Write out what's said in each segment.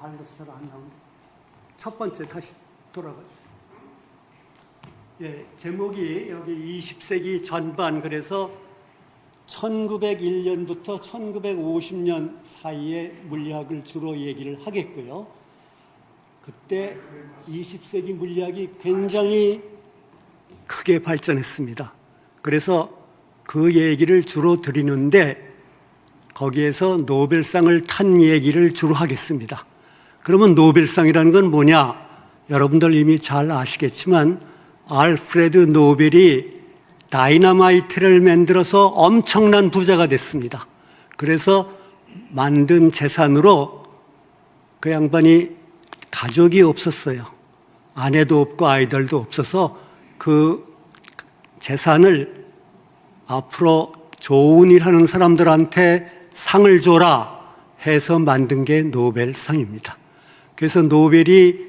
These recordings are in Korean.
발로서 잘 안 나오는데. 첫 번째 다시 돌아가 주세요. 예, 제목이 여기 20세기 전반, 그래서 1901년부터 1950년 사이에 물리학을 주로 얘기를 하겠고요. 그때 20세기 물리학이 굉장히 크게 발전했습니다. 그래서 그 얘기를 주로 드리는데 거기에서 노벨상을 탄 얘기를 주로 하겠습니다. 그러면 노벨상이라는 건 뭐냐? 여러분들 이미 잘 아시겠지만 알프레드 노벨이 다이너마이트를 만들어서 엄청난 부자가 됐습니다. 그래서 만든 재산으로 그 양반이 가족이 없었어요. 아내도 없고 아이들도 없어서 그 재산을 앞으로 좋은 일 하는 사람들한테 상을 줘라 해서 만든 게 노벨상입니다. 그래서 노벨이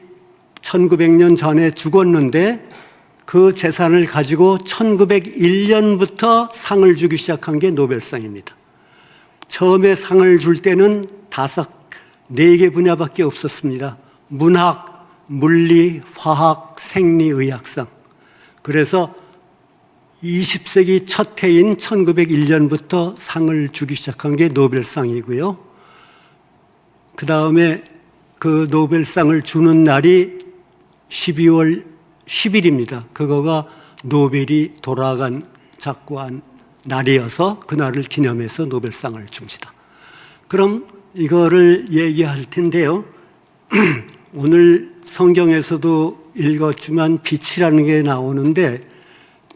1900년 전에 죽었는데 그 재산을 가지고 1901년부터 상을 주기 시작한 게 노벨상입니다. 처음에 상을 줄 때는 4개 분야밖에 없었습니다. 문학, 물리, 화학, 생리, 의학상. 그래서 20세기 첫 해인 1901년부터 상을 주기 시작한 게 노벨상이고요. 그 다음에 그 노벨상을 주는 날이 12월 10일입니다. 그거가 노벨이 돌아간 작고한 날이어서 그날을 기념해서 노벨상을 줍니다. 그럼 이거를 얘기할 텐데요. 오늘 성경에서도 읽었지만 빛이라는 게 나오는데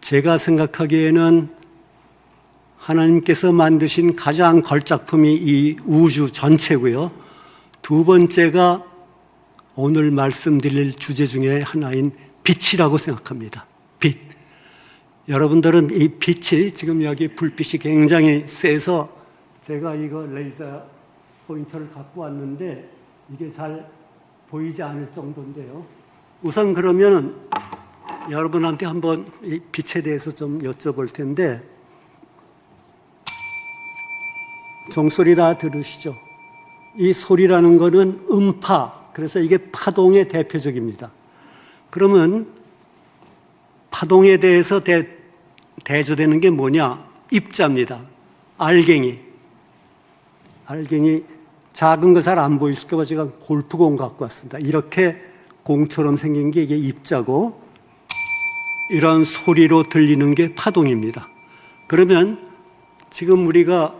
제가 생각하기에는 하나님께서 만드신 가장 걸작품이 이 우주 전체고요. 두 번째가 오늘 말씀드릴 주제 중에 하나인 빛이라고 생각합니다. 빛. 여러분들은 이 빛이 지금 여기 불빛이 굉장히 세서 제가 이거 레이저 포인터를 갖고 왔는데 이게 잘 보이지 않을 정도인데요. 우선 그러면 여러분한테 한번 이 빛에 대해서 좀 여쭤볼 텐데 종소리 다 들으시죠? 이 소리라는 거는 음파, 그래서 이게 파동의 대표적입니다. 그러면 파동에 대해서 대조되는 게 뭐냐? 입자입니다. 알갱이. 작은 거 잘 안 보이실까 봐 제가 골프공 갖고 왔습니다. 이렇게 공처럼 생긴 게 이게 입자고 이런 소리로 들리는 게 파동입니다. 그러면 지금 우리가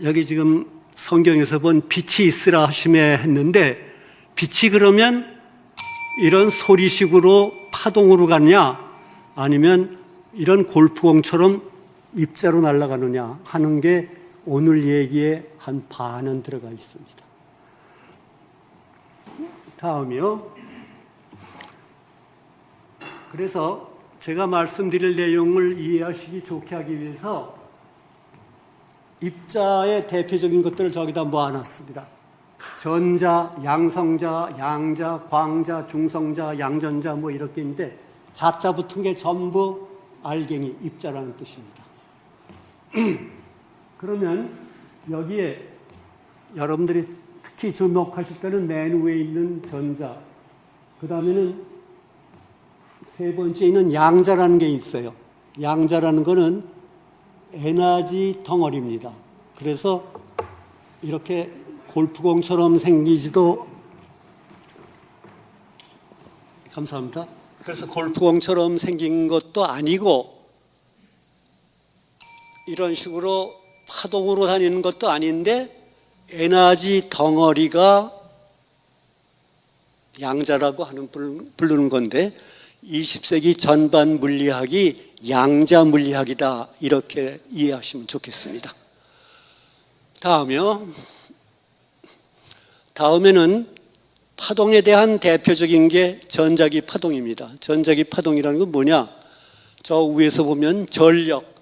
여기 지금 성경에서 본 빛이 있으라 하심에 했는데 빛이 그러면 이런 소리식으로 파동으로 가느냐 아니면 이런 골프공처럼 입자로 날아가느냐 하는 게 오늘 얘기에 한 반은 들어가 있습니다. 다음이요. 그래서 제가 말씀드릴 내용을 이해하시기 좋게 하기 위해서 입자의 대표적인 것들을 저기다 모아놨습니다. 전자, 양성자, 양자, 광자, 중성자, 양전자 뭐 이렇게 있는데 자자 붙은 게 전부 알갱이, 입자라는 뜻입니다. 그러면 여기에 여러분들이 특히 주목하실 때는 맨 위에 있는 전자, 그 다음에는 세 번째 있는 양자라는 게 있어요. 양자라는 거는 에너지 덩어리입니다. 그래서 이렇게 골프공처럼 생기지도 감사합니다. 그래서 골프공처럼 생긴 것도 아니고 이런 식으로 파동으로 다니는 것도 아닌데 에너지 덩어리가 양자라고 하는 부르는 건데 20세기 전반 물리학이 양자 물리학이다 이렇게 이해하시면 좋겠습니다. 다음에는 파동에 대한 대표적인 게 전자기 파동입니다. 전자기 파동이라는 건 뭐냐? 저 위에서 보면 전력,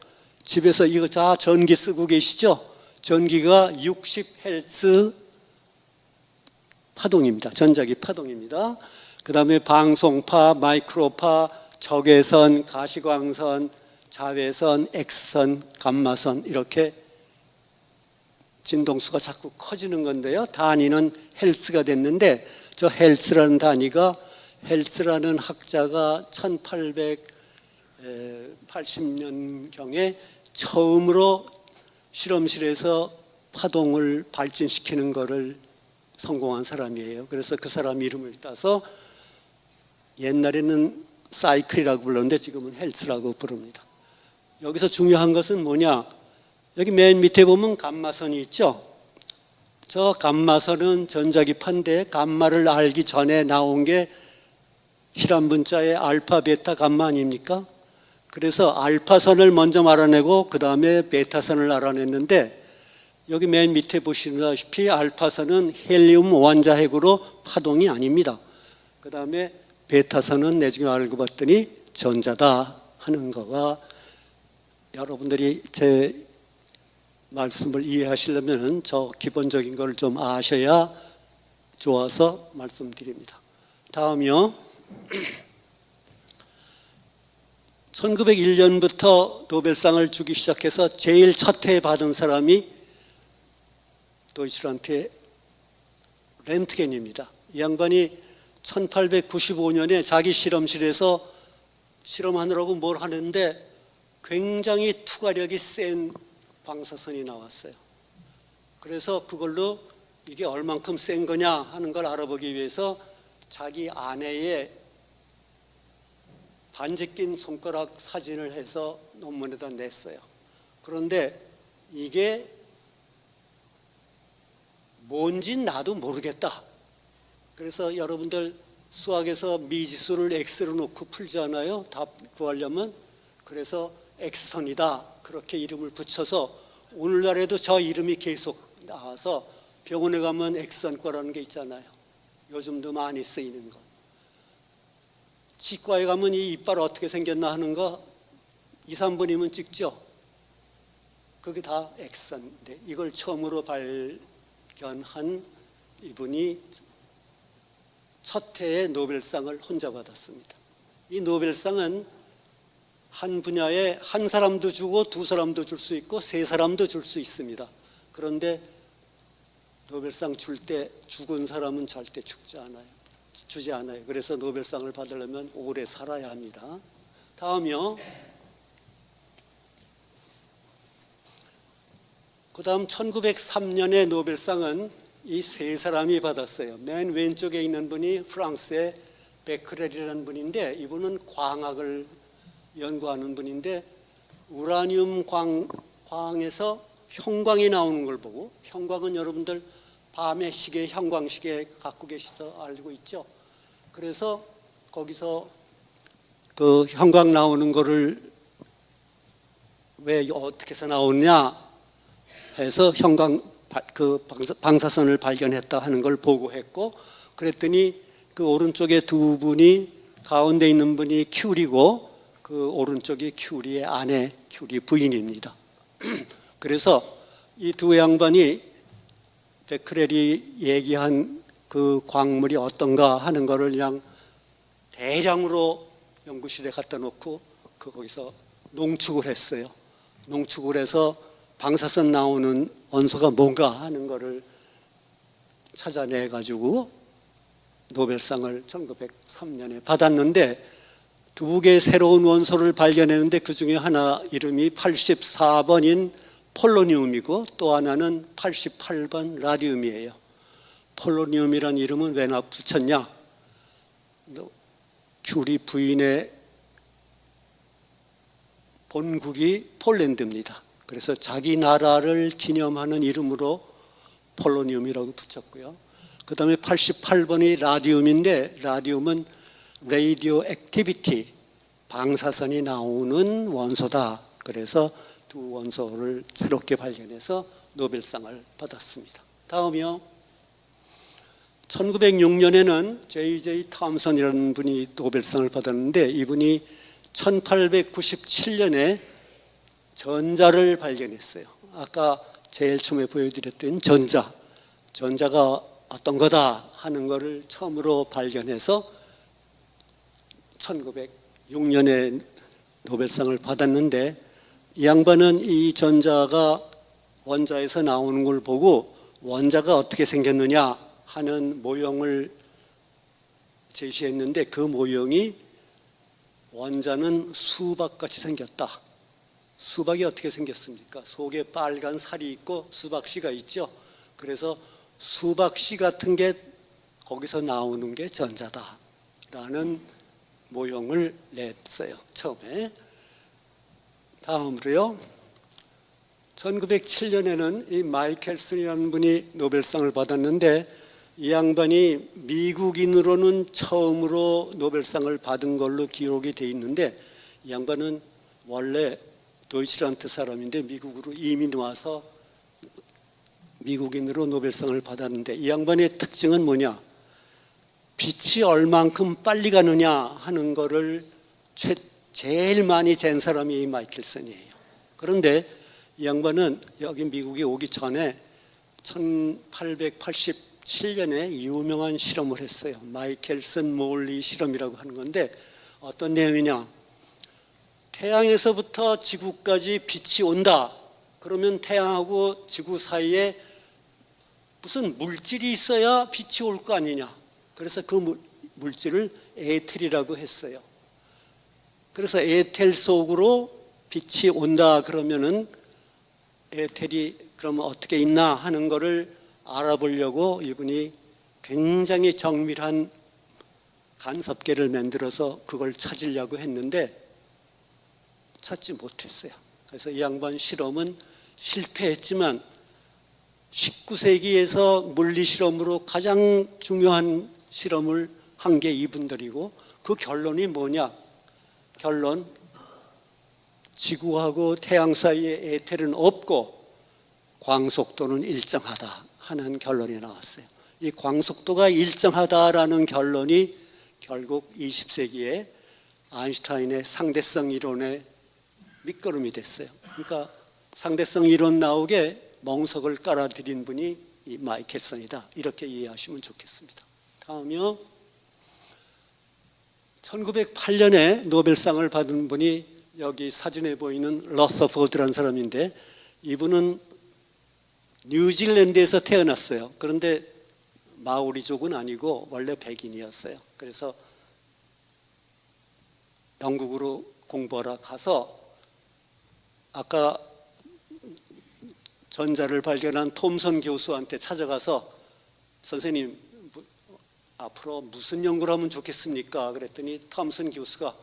집에서 이거 다 전기 쓰고 계시죠? 전기가 60Hz 파동입니다. 전자기 파동입니다. 그 다음에 방송파, 마이크로파, 적외선, 가시광선, 자외선, X선, 감마선 이렇게 진동수가 자꾸 커지는 건데요. 단위는 헬스가 됐는데 저 헬스라는 단위가 헬스라는 학자가 1880년경에 처음으로 실험실에서 파동을 발전시키는 것을 성공한 사람이에요. 그래서 그 사람 이름을 따서 옛날에는 사이클이라고 불렀는데 지금은 헬스라고 부릅니다. 여기서 중요한 것은 뭐냐? 여기 맨 밑에 보면 감마선이 있죠. 저 감마선은 전자기파인데 감마를 알기 전에 나온 게 히람 문자의 알파, 베타, 감마 아닙니까? 그래서 알파선을 먼저 알아내고 그 다음에 베타선을 알아냈는데 여기 맨 밑에 보시다시피 알파선은 헬리움 원자핵으로 파동이 아닙니다. 그 다음에 베타선은 나중에 알고 봤더니 전자다 하는 거가 여러분들이 제 말씀을 이해하시려면 저 기본적인 걸 좀 아셔야 좋아서 말씀드립니다. 다음이요. 1901년부터 노벨상을 주기 시작해서 제일 첫 해 받은 사람이 도이칠란트 렌트겐입니다. 이 양반이 1895년에 자기 실험실에서 실험하느라고 뭘 하는데 굉장히 투과력이 센 방사선이 나왔어요. 그래서 그걸로 이게 얼만큼 센 거냐 하는 걸 알아보기 위해서 자기 아내의 반지 낀 손가락 사진을 해서 논문에다 냈어요. 그런데 이게 뭔지 나도 모르겠다. 그래서 여러분들 수학에서 미지수를 x로 놓고 풀잖아요. 답 구하려면. 그래서 x선이다. 그렇게 이름을 붙여서 오늘날에도 저 이름이 계속 나와서 병원에 가면 x선과라는 게 있잖아요. 요즘도 많이 쓰이는 거. 치과에 가면 이 이빨 어떻게 생겼나 하는 거 2, 3분이면 찍죠. 그게 다 x선인데 이걸 처음으로 발견한 이분이 첫 해에 노벨상을 혼자 받았습니다. 이 노벨상은 한 분야에 한 사람도 주고 두 사람도 줄 수 있고 세 사람도 줄 수 있습니다. 그런데 노벨상 줄 때 죽은 사람은 절대 주지 않아요. 그래서 노벨상을 받으려면 오래 살아야 합니다. 다음이요. 그 다음 1903년에 노벨상은 이 세 사람이 받았어요. 맨 왼쪽에 있는 분이 프랑스의 베크렐이라는 분인데 이분은 광학을 연구하는 분인데 우라늄 광에서 형광이 나오는 걸 보고, 형광은 여러분들 밤에 시계, 형광시계 갖고 계시죠? 알고 있죠? 그래서 거기서 그 형광 나오는 거를 왜 어떻게 해서 나오냐 해서 방사선을 발견했다 하는 걸 보고했고, 그랬더니 그 오른쪽에 두 분이, 가운데 있는 분이 큐리고 그 오른쪽이 큐리의 아내, 큐리 부인입니다. 그래서 이 두 양반이 베크렐이 얘기한 그 광물이 어떤가 하는 거를 그냥 대량으로 연구실에 갖다 놓고 거기서 농축을 했어요. 농축을 해서 방사선 나오는 원소가 뭔가 하는 거를 찾아내 가지고 노벨상을 1903년에 받았는데 두 개의 새로운 원소를 발견했는데 그 중에 하나 이름이 84번인 폴로니움이고 또 하나는 88번 라디움이에요. 폴로니움이란 이름은 왜 붙였냐? 큐리 부인의 본국이 폴란드입니다. 그래서 자기 나라를 기념하는 이름으로 폴로니움이라고 붙였고요. 그 다음에 88번이 라디움인데 라디움은 레이디오 액티비티, 방사선이 나오는 원소다. 그래서 두 원소를 새롭게 발견해서 노벨상을 받았습니다. 다음이요. 1906년에는 J.J. 탐슨이라는 분이 노벨상을 받았는데 이분이 1897년에 전자를 발견했어요. 아까 제일 처음에 보여드렸던 전자가 어떤 거다 하는 거를 처음으로 발견해서 1906년에 노벨상을 받았는데 이 양반은 이 전자가 원자에서 나오는 걸 보고 원자가 어떻게 생겼느냐 하는 모형을 제시했는데 그 모형이 원자는 수박같이 생겼다. 수박이 어떻게 생겼습니까? 속에 빨간 살이 있고 수박씨가 있죠. 그래서 수박씨 같은 게 거기서 나오는 게 전자다라는 모형을 냈어요. 처음에. 다음으로요. 1907년에는 이 마이켈슨이라는 분이 노벨상을 받았는데 이 양반이 미국인으로는 처음으로 노벨상을 받은 걸로 기록이 돼 있는데 이 양반은 원래 도이칠란드 사람인데 미국으로 이민 와서 미국인으로 노벨상을 받았는데 이 양반의 특징은 뭐냐? 빛이 얼만큼 빨리 가느냐 하는 거를 제일 많이 잰 사람이 마이켈슨이에요. 그런데 이 양반은 여기 미국에 오기 전에 1887년에 유명한 실험을 했어요. 마이켈슨 몰리 실험이라고 하는 건데 어떤 내용이냐? 태양에서부터 지구까지 빛이 온다. 그러면 태양하고 지구 사이에 무슨 물질이 있어야 빛이 올 거 아니냐. 그래서 그 물질을 에텔이라고 했어요. 그래서 에텔 속으로 빛이 온다 그러면은 에텔이 그러면 어떻게 있나 하는 거를 알아보려고 이분이 굉장히 정밀한 간섭계를 만들어서 그걸 찾으려고 했는데 찾지 못했어요. 그래서 이 양반 실험은 실패했지만 19세기에서 물리 실험으로 가장 중요한 실험을 한 게 이분들이고 그 결론이 뭐냐? 결론, 지구하고 태양 사이에 에텔은 없고 광속도는 일정하다 하는 결론이 나왔어요. 이 광속도가 일정하다라는 결론이 결국 20세기에 아인슈타인의 상대성 이론의 밑거름이 됐어요. 그러니까 상대성 이론 나오게 멍석을 깔아드린 분이 이 마이켈슨이다. 이렇게 이해하시면 좋겠습니다. 다음이요. 1908년에 노벨상을 받은 분이 여기 사진에 보이는 러서포드라는 사람인데 이분은 뉴질랜드에서 태어났어요. 그런데 마오리족은 아니고 원래 백인이었어요. 그래서 영국으로 공부하러 가서 아까 전자를 발견한 톰슨 교수한테 찾아가서 선생님 앞으로 무슨 연구를 하면 좋겠습니까? 그랬더니 톰슨 교수가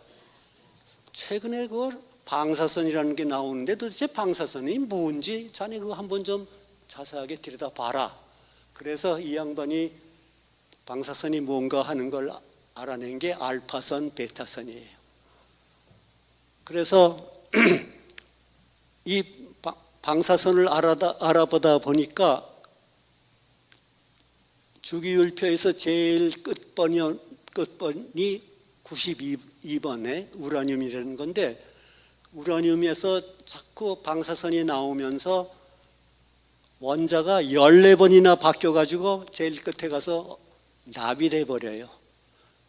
최근에 그 방사선이라는 게 나오는데 도대체 방사선이 뭔지 자네 그거 한번 좀 자세하게 들여다봐라. 그래서 이 양반이 방사선이 뭔가 하는 걸 알아낸 게 알파선, 베타선이에요. 그래서 이 방사선을 알아보다 보니까 주기율표에서 제일 끝번이 92번에 우라늄이라는 건데 우라늄에서 자꾸 방사선이 나오면서 원자가 14번이나 바뀌어가지고 제일 끝에 가서 납이 버려요.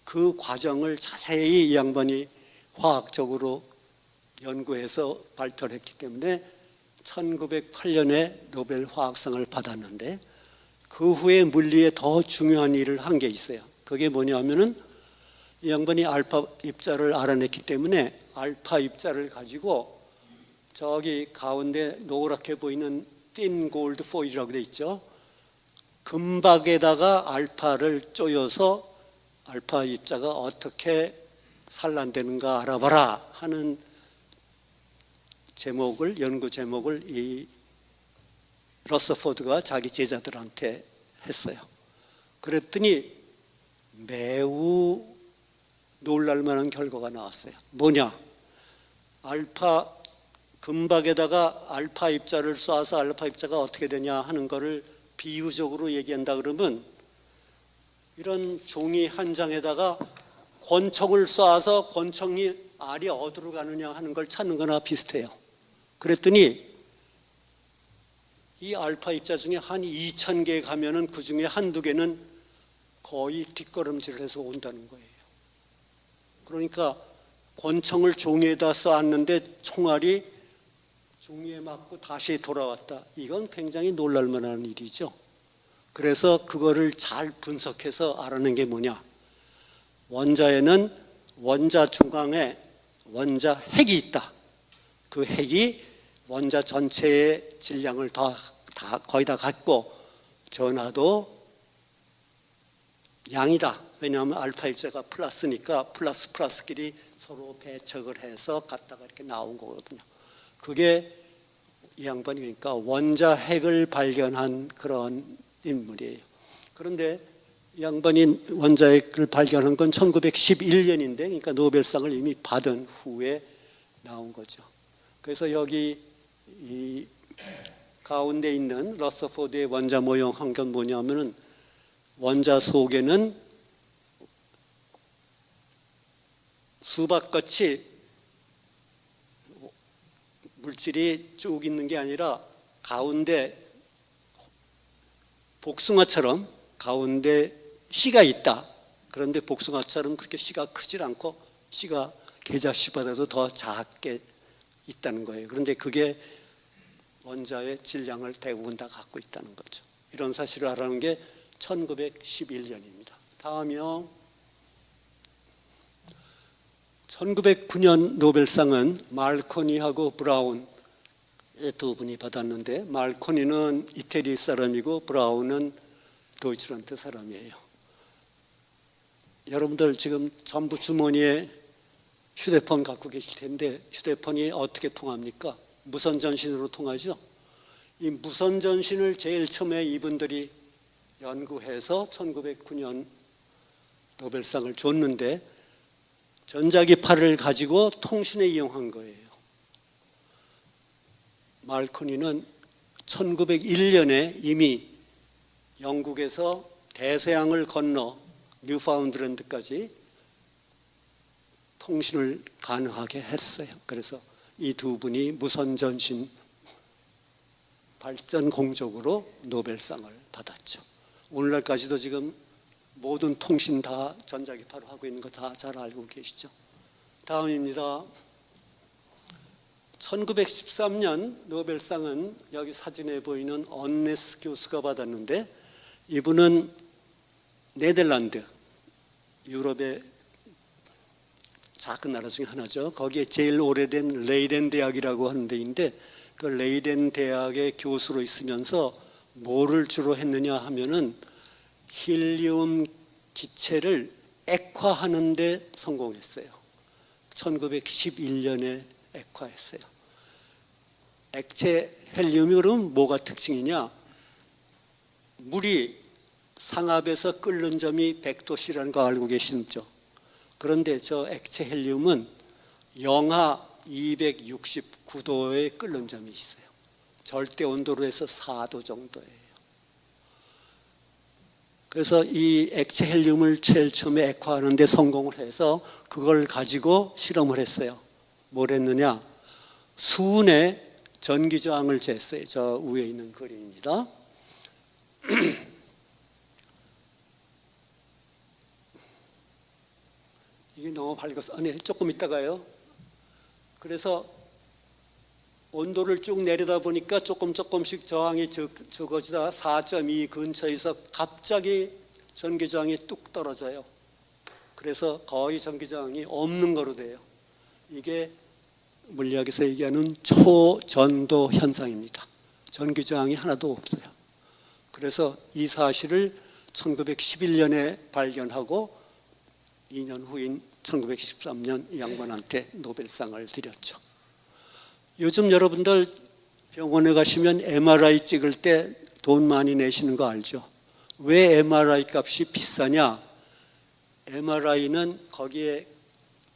그 과정을 자세히 이 양반이 화학적으로 연구해서 발표를 했기 때문에 1908년에 노벨 화학상을 받았는데 그 후에 물리에 더 중요한 일을 한 게 있어요. 그게 뭐냐면은 이 양반이 알파 입자를 알아냈기 때문에 알파 입자를 가지고 저기 가운데 노랗게 보이는 thin gold foil이라고 돼 있죠. 금박에다가 알파를 쪼여서 알파 입자가 어떻게 산란되는가 알아봐라 하는 연구 제목을 이 러서포드가 자기 제자들한테 했어요. 그랬더니 매우 놀랄만한 결과가 나왔어요. 뭐냐? 금박에다가 알파 입자를 쏴서 알파 입자가 어떻게 되냐 하는 거를 비유적으로 얘기한다 그러면 이런 종이 한 장에다가 권총을 쏴서 권총이 알이 어디로 가느냐 하는 걸 찾는 거나 비슷해요. 그랬더니 이 알파 입자 중에 한 2,000개 가면은 그 중에 한두 개는 거의 뒷걸음질을 해서 온다는 거예요. 그러니까 권총을 종이에다 쏘았는데 총알이 종이에 맞고 다시 돌아왔다. 이건 굉장히 놀랄만한 일이죠. 그래서 그거를 잘 분석해서 알아낸 게 뭐냐? 원자에는 원자 중앙에 원자 핵이 있다. 그 핵이 원자 전체의 질량을 거의 다 갖고 전하도 양이다. 왜냐하면 알파 입자가 플러스니까 플러스 플러스끼리 서로 배척을 해서 갖다가 이렇게 나온 거거든요. 그게 이 양반이 그러니까 원자 핵을 발견한 그런 인물이에요. 그런데 이 양반이 원자 핵을 발견한 건 1911년인데 그러니까 노벨상을 이미 받은 후에 나온 거죠. 그래서 여기 이 가운데 있는 러서포드의 원자 모형한 건 뭐냐면은 원자 속에는 수박같이 물질이 쭉 있는 게 아니라 가운데 복숭아처럼 가운데 씨가 있다. 그런데 복숭아처럼 그렇게 씨가 크질 않고 씨가 계자씨보다도 더 작게 있다는 거예요. 그런데 그게 원자의 질량을 대부분 다 갖고 있다는 거죠. 이런 사실을 알아낸 게 1911년입니다. 다음이요. 1909년 노벨상은 말코니하고 브라운의 두 분이 받았는데 말코니는 이태리 사람이고 브라운은 도이칠란드 사람이에요. 여러분들 지금 전부 주머니에 휴대폰 갖고 계실 텐데 휴대폰이 어떻게 통합니까? 무선 전신으로 통하죠. 이 무선 전신을 제일 처음에 이분들이 연구해서 1909년 노벨상을 줬는데 전자기파를 가지고 통신에 이용한 거예요. 말코니는 1901년에 이미 영국에서 대서양을 건너 뉴파운드랜드까지 통신을 가능하게 했어요. 그래서 이 두 분이 무선전신 발전 공적으로 노벨상을 받았죠. 오늘날까지도 지금 모든 통신 다 전자기파로 하고 있는 거 다 잘 알고 계시죠. 다음입니다. 1913년 노벨상은 여기 사진에 보이는 언네스 교수가 받았는데 이분은 네덜란드, 유럽의 작은 나라 중에 하나죠. 거기에 제일 오래된 레이덴 대학이라고 하는 데인데 그 레이덴 대학의 교수로 있으면서 뭐를 주로 했느냐 하면은 힐리움 기체를 액화하는 데 성공했어요. 1911년에 액화했어요. 액체 헬륨이 그러면 뭐가 특징이냐? 물이 상압에서 끓는 점이 100도씨라는 거 알고 계시죠? 그런데 저 액체 헬륨은 영하 269도에 끓는 점이 있어요. 절대 온도로 해서 4도 정도예요. 그래서 이 액체 헬륨을 제일 처음에 액화하는 데 성공을 해서 그걸 가지고 실험을 했어요. 뭘 했느냐? 수은의 전기저항을 쟀어요. 저 위에 있는 그림입니다. 이게 너무 밝아서 아니 조금 있다가요. 그래서 온도를 쭉 내려다 보니까 조금씩 저항이 적어지다 4.2 근처에서 갑자기 전기저항이 뚝 떨어져요. 그래서 거의 전기저항이 없는 거로 돼요. 이게 물리학에서 얘기하는 초전도 현상입니다. 전기저항이 하나도 없어요. 그래서 이 사실을 1911년에 발견하고 2년 후인 1913년 이 양반한테 노벨상을 드렸죠. 요즘 여러분들 병원에 가시면 MRI 찍을 때 돈 많이 내시는 거 알죠? 왜 MRI 값이 비싸냐? MRI는 거기에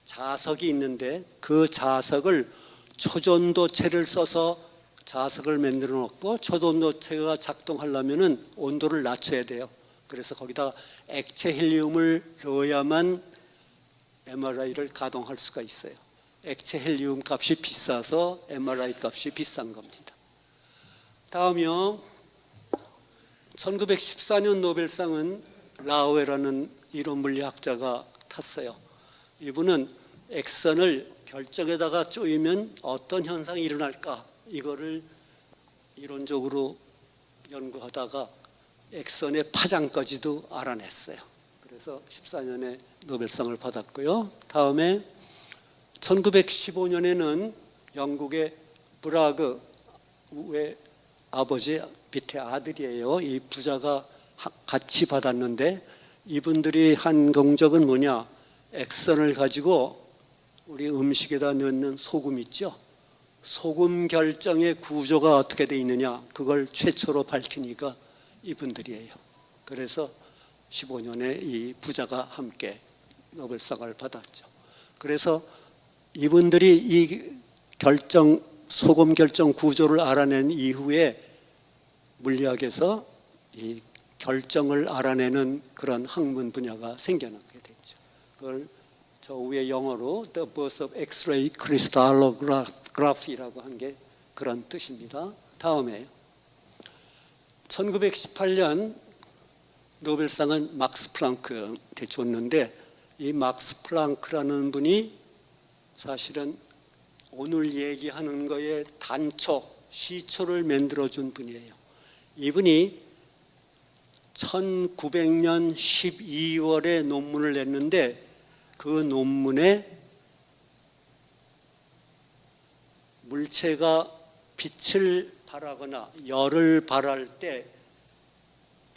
자석이 있는데 그 자석을 초전도체를 써서 자석을 만들어 놓고 초전도체가 작동하려면 온도를 낮춰야 돼요. 그래서 거기다 액체 헬륨을 넣어야만 MRI를 가동할 수가 있어요. 액체 헬륨 값이 비싸서 MRI 값이 비싼 겁니다. 다음이요. 1914년 노벨상은 라우에라는 이론 물리학자가 탔어요. 이분은 액선을 결정에다가 쪼이면 어떤 현상이 일어날까 이거를 이론적으로 연구하다가 액선의 파장까지도 알아냈어요. 그래서 14년에 노벨상을 받았고요. 다음에 1915년에는 영국의 브라그의 아버지 밑에 아들이에요. 이 부자가 같이 받았는데 이분들이 한 공적은 뭐냐? 액선을 가지고 우리 음식에다 넣는 소금 있죠? 소금 결정의 구조가 어떻게 돼 있느냐? 그걸 최초로 밝히니까 이분들이에요. 그래서 15년에 이 부자가 함께 노벨상을 받았죠. 그래서 이분들이 이 소금 결정 구조를 알아낸 이후에 물리학에서 이 결정을 알아내는 그런 학문 분야가 생겨나게 됐죠. 그걸 저 위에 영어로 The Birth of X-ray Crystallography라고 한 게 그런 뜻입니다. 다음에 1918년 노벨상은 막스 플랑크한테 줬는데 이 막스 플랑크라는 분이 사실은 오늘 얘기하는 거에 단초, 시초를 만들어준 분이에요. 이분이 1900년 12월에 논문을 냈는데 그 논문에 물체가 빛을 발하거나 열을 발할 때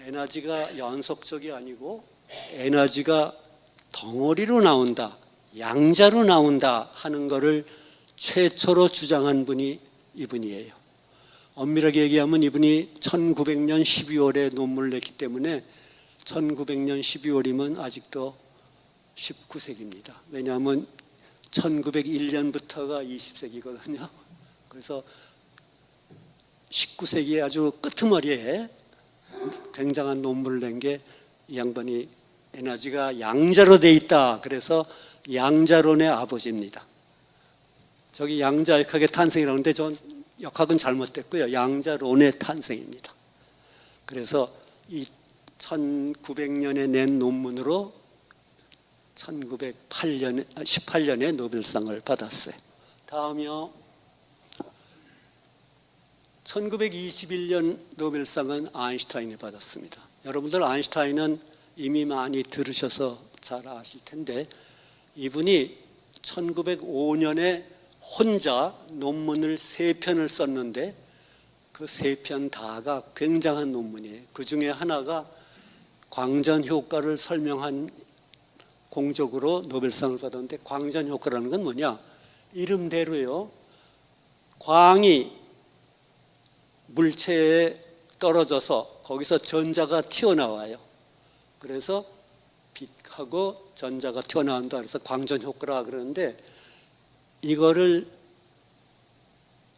에너지가 연속적이 아니고 에너지가 덩어리로 나온다, 양자로 나온다 하는 것을 최초로 주장한 분이 이분이에요. 엄밀하게 얘기하면 이분이 1900년 12월에 논문을 냈기 때문에 1900년 12월이면 아직도 19세기입니다. 왜냐하면 1901년부터가 20세기거든요. 그래서 19세기의 아주 끄트머리에 굉장한 논문을 낸 게 이 양반이 에너지가 양자로 돼 있다. 그래서 양자론의 아버지입니다. 저기 양자역학의 탄생이라는데 전 역학은 잘못됐고요. 양자론의 탄생입니다. 그래서 이 1900년에 낸 논문으로 18년에 노벨상을 받았어요. 다음이요. 1921년 노벨상은 아인슈타인이 받았습니다. 여러분들 아인슈타인은 이미 많이 들으셔서 잘 아실 텐데 이분이 1905년에 혼자 논문을 3편을 썼는데 그 3편 다가 굉장한 논문이에요. 그 중에 하나가 광전 효과를 설명한 공적으로 노벨상을 받았는데 광전 효과라는 건 뭐냐? 이름대로요. 광이 물체에 떨어져서 거기서 전자가 튀어나와요. 그래서 빛하고 전자가 튀어나온다. 그래서 광전 효과라 그러는데 이거를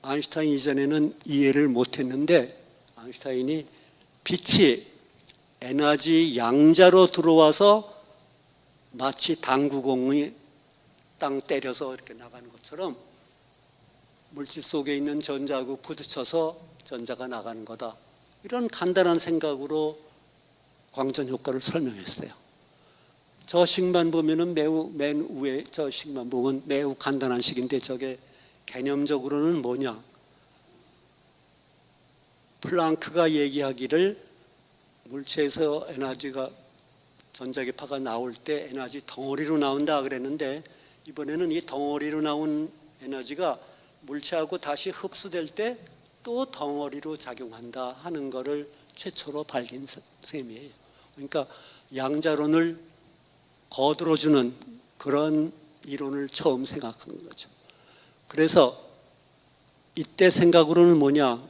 아인슈타인 이전에는 이해를 못했는데 아인슈타인이 빛이 에너지 양자로 들어와서 마치 당구공이 땅 때려서 이렇게 나가는 것처럼 물질 속에 있는 전자하고 부딪혀서 전자가 나가는 거다. 이런 간단한 생각으로 광전 효과를 설명했어요. 저 식만 보면은 매우 맨 위에 저 식만 보면 매우 간단한 식인데 저게 개념적으로는 뭐냐? 플랑크가 얘기하기를 물체에서 에너지가 전자기파가 나올 때 에너지 덩어리로 나온다 그랬는데 이번에는 이 덩어리로 나온 에너지가 물체하고 다시 흡수될 때 또 덩어리로 작용한다 하는 것을 최초로 밝힌 셈이에요. 그러니까 양자론을 거들어주는 그런 이론을 처음 생각한 거죠. 그래서 이때 생각으로는 뭐냐?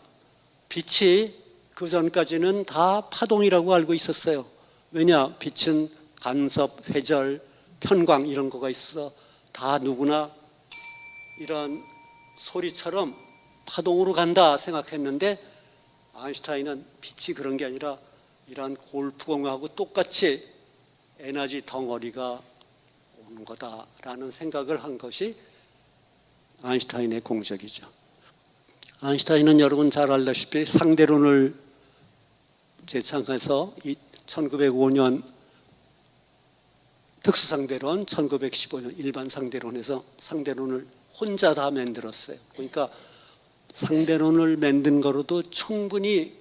빛이 그 전까지는 다 파동이라고 알고 있었어요. 왜냐? 빛은 간섭, 회절, 편광 이런 거가 있어 다 누구나 이런 소리처럼 파동으로 간다 생각했는데 아인슈타인은 빛이 그런 게 아니라 이런 골프공하고 똑같이 에너지 덩어리가 오는 거다라는 생각을 한 것이 아인슈타인의 공적이죠. 아인슈타인은 여러분 잘 알다시피 상대론을 제창해서 1905년 특수상대론, 1915년 일반 상대론에서 상대론을 혼자 다 만들었어요. 그러니까 상대론을 만든 거로도 충분히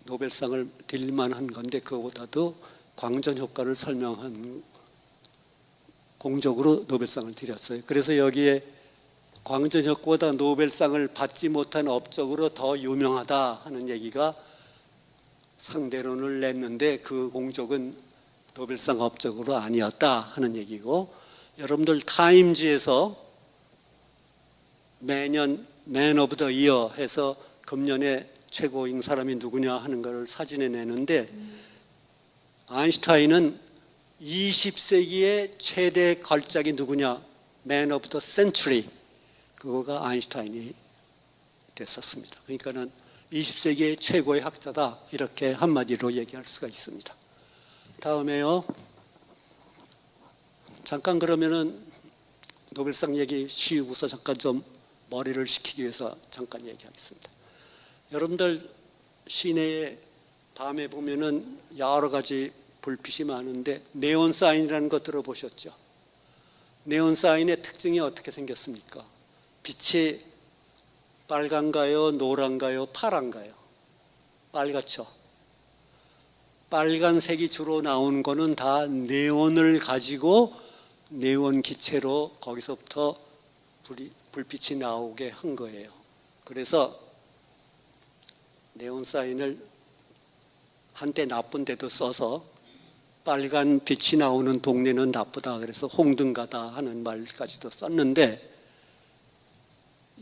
노벨상을 드릴 만한 건데 그거보다도 광전 효과를 설명한 공적으로 노벨상을 드렸어요. 그래서 여기에 광전 효과보다 노벨상을 받지 못한 업적으로 더 유명하다 하는 얘기가 상대론을 냈는데 그 공적은 노벨상 업적으로 아니었다 하는 얘기고, 여러분들 타임지에서 매년 맨 오브 더 이어 해서 금년에 최고인 사람이 누구냐 하는 걸 사진에 내는데, 아인슈타인은 20세기의 최대 걸작이 누구냐, 맨 오브 더 센츄리, 그거가 아인슈타인이 됐었습니다. 그러니까는 20세기의 최고의 학자다, 이렇게 한마디로 얘기할 수가 있습니다. 다음에요, 잠깐 그러면은 노벨상 얘기 쉬우고서 잠깐 좀 머리를 식히기 위해서 잠깐 얘기하겠습니다. 여러분들 시내에 밤에 보면은 여러 가지 불빛이 많은데 네온 사인이라는 거 들어보셨죠? 네온 사인의 특징이 어떻게 생겼습니까? 빛이 빨간가요, 노란가요, 파란가요? 빨갛죠. 빨간색이 주로 나오는 거는 다 네온을 가지고 네온 기체로 거기서부터 불빛이 나오게 한 거예요. 그래서 네온 사인을 한때 나쁜 데도 써서 빨간 빛이 나오는 동네는 나쁘다, 그래서 홍등가다 하는 말까지도 썼는데,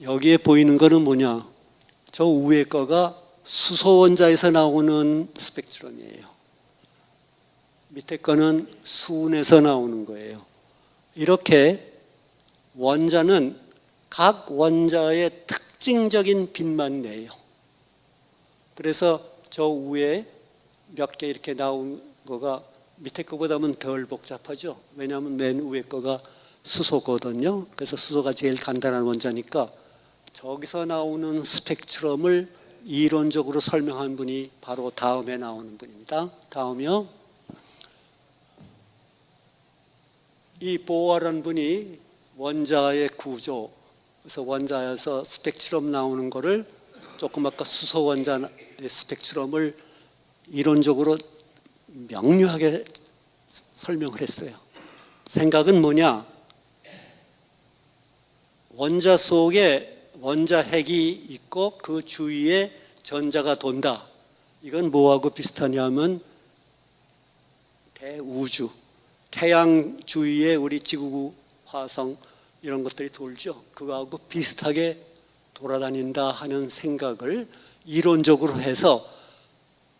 여기에 보이는 거는 뭐냐, 저 위에 거가 수소원자에서 나오는 스펙트럼이에요. 밑에 거는 수은에서 나오는 거예요. 이렇게 원자는 각 원자의 특징적인 빛만 내요. 그래서 저 위에 몇 개 이렇게 나온 거가 밑에 거보다는 덜 복잡하죠. 왜냐하면 맨 위에 거가 수소거든요. 그래서 수소가 제일 간단한 원자니까 저기서 나오는 스펙트럼을 이론적으로 설명한 분이 바로 다음에 나오는 분입니다. 다음이요. 이 보어라는 분이 원자의 구조, 그래서 원자에서 스펙트럼 나오는 거를 조금 아까 수소 원자의 스펙트럼을 이론적으로 명료하게 설명을 했어요. 생각은 뭐냐? 원자 속에 원자핵이 있고 그 주위에 전자가 돈다. 이건 뭐하고 비슷하냐면 대우주, 태양 주위에 우리 지구, 화성 이런 것들이 돌죠. 그거하고 비슷하게 돌아다닌다 하는 생각을 이론적으로 해서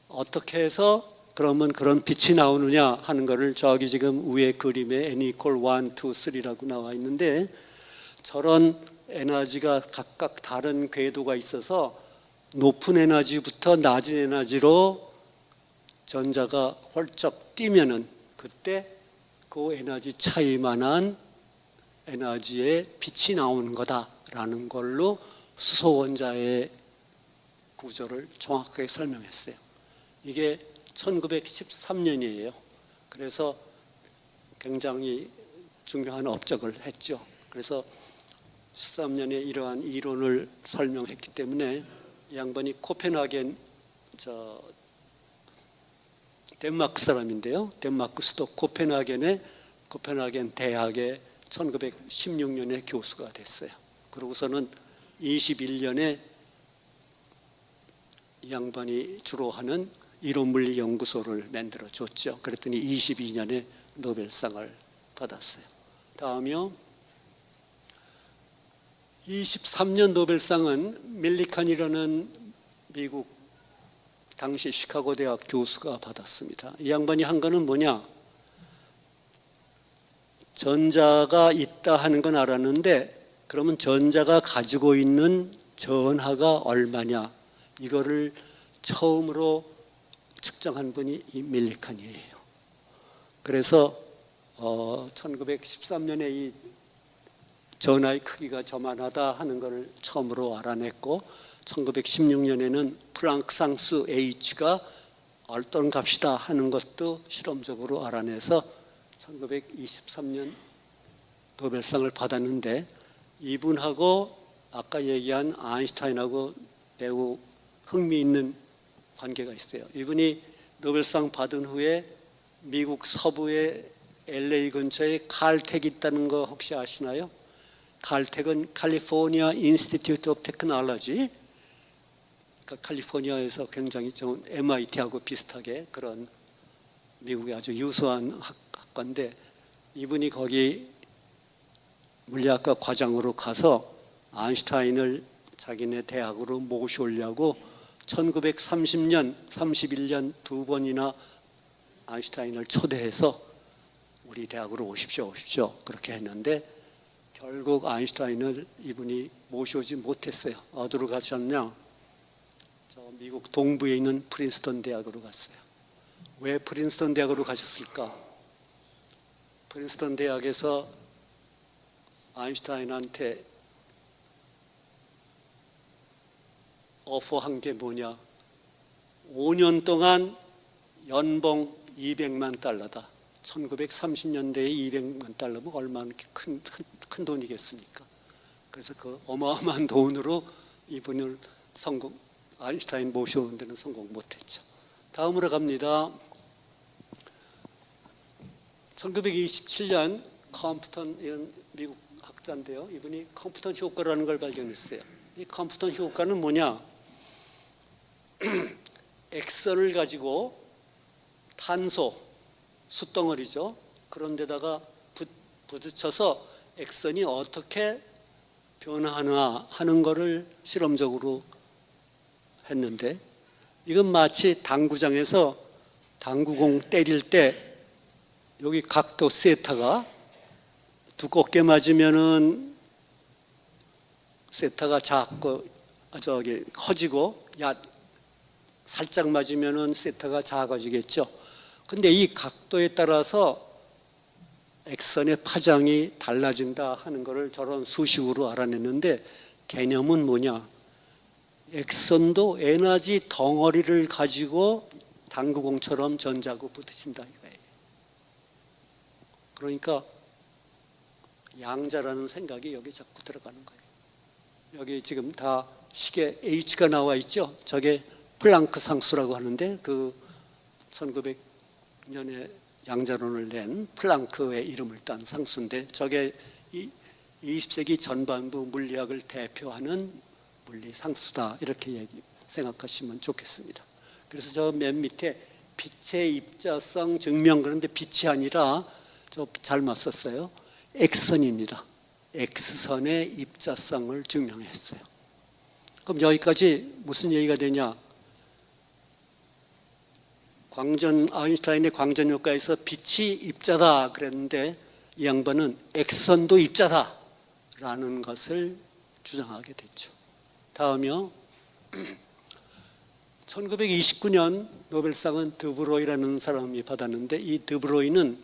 어떻게 해서 그러면 그런 빛이 나오느냐 하는 것을 저기 지금 위에 그림에 n equal 1, 2, 3라고 나와 있는데, 저런 에너지가 각각 다른 궤도가 있어서 높은 에너지부터 낮은 에너지로 전자가 홀쩍 뛰면은 그때 그 에너지 차이만한 에너지의 빛이 나오는 거다라는 걸로 수소 원자의 구조를 정확하게 설명했어요. 이게 1913년이에요. 그래서 굉장히 중요한 업적을 했죠. 그래서 13년에 이러한 이론을 설명했기 때문에 이 양반이 코펜하겐, 덴마크 사람인데요. 덴마크 수도 코펜하겐의 코펜하겐 대학의 1916년에 교수가 됐어요. 그러고서는 21년에 이 양반이 주로 하는 이론물리 연구소를 만들어 줬죠. 그랬더니 22년에 노벨상을 받았어요. 다음이요. 23년 노벨상은 밀리칸이라는 미국 당시 시카고 대학 교수가 받았습니다. 이 양반이 한 거는 뭐냐? 전자가 있다 하는 건 알았는데, 그러면 전자가 가지고 있는 전하가 얼마냐, 이거를 처음으로 측정한 분이 이 밀리칸이에요. 그래서 1913년에 이 전하의 크기가 저만하다 하는 것을 처음으로 알아냈고, 1916년에는 플랑크 상수 H가 어떤 값이다 하는 것도 실험적으로 알아내서 1923년 노벨상을 받았는데, 이분하고 아까 얘기한 아인슈타인하고 매우 흥미있는 관계가 있어요. 이분이 노벨상 받은 후에 미국 서부의 LA 근처에 칼텍이 있다는 거 혹시 아시나요? 칼텍은 캘리포니아 인스티튜트 오브 테크놀로지, 그러니까 캘리포니아에서 굉장히 좋은 MIT하고 비슷하게 그런 미국의 아주 유수한 학과인데, 이분이 거기 물리학과 과장으로 가서 아인슈타인을 자기네 대학으로 모셔오려고 1930년, 31년 두 번이나 아인슈타인을 초대해서 우리 대학으로 오십시오 그렇게 했는데, 결국 아인슈타인을 이분이 모셔오지 못했어요. 어디로 가셨냐? 저 미국 동부에 있는 프린스턴 대학으로 갔어요. 왜 프린스턴 대학으로 가셨을까? 프린스턴 대학에서 아인슈타인한테 오퍼한 게 뭐냐? 5년 동안 연봉 200만 달러다. 1930년대에 200만 달러면 얼마나 큰 돈이겠습니까? 그래서 그 어마어마한 돈으로 이분을 아인슈타인 모셔오는 데는 성공 못했죠. 다음으로 갑니다. 1927년 컴프턴, 이런 미국 학자인데요. 이분이 컴프턴 효과라는 걸 발견했어요. 이 컴프턴 효과는 뭐냐? 액선을 가지고 탄소, 숯덩어리죠. 그런 데다가 부딪혀서 액선이 어떻게 변화하나 하는 것을 실험적으로 했는데, 이건 마치 당구장에서 당구공 때릴 때 여기 각도 세타가 두껍게 맞으면은 세타가 작고 커지고, 살짝 맞으면은 세타가 작아지겠죠. 근데 이 각도에 따라서 액선의 파장이 달라진다 하는 것을 저런 수식으로 알아냈는데, 개념은 뭐냐? 액선도 에너지 덩어리를 가지고 당구공처럼 전자하고 부딪힌다 이거예요. 그러니까 양자라는 생각이 여기 자꾸 들어가는 거예요. 여기 지금 다 식에 H가 나와 있죠. 저게 플랑크 상수라고 하는데, 그 1900년에 양자론을 낸 플랑크의 이름을 딴 상수인데, 저게 20세기 전반부 물리학을 대표하는 물리 상수다, 이렇게 생각하시면 좋겠습니다. 그래서 저 맨 밑에 빛의 입자성 증명, 그런데 빛이 아니라 저 잘못 썼어요. X선입니다. X선의 입자성을 증명했어요. 그럼 여기까지 무슨 얘기가 되냐? 아인슈타인의 광전 효과에서 빛이 입자다 그랬는데, 이 양반은 X선도 입자다라는 것을 주장하게 됐죠. 다음이요. 1929년 노벨상은 드브로이라는 사람이 받았는데, 이 드브로이는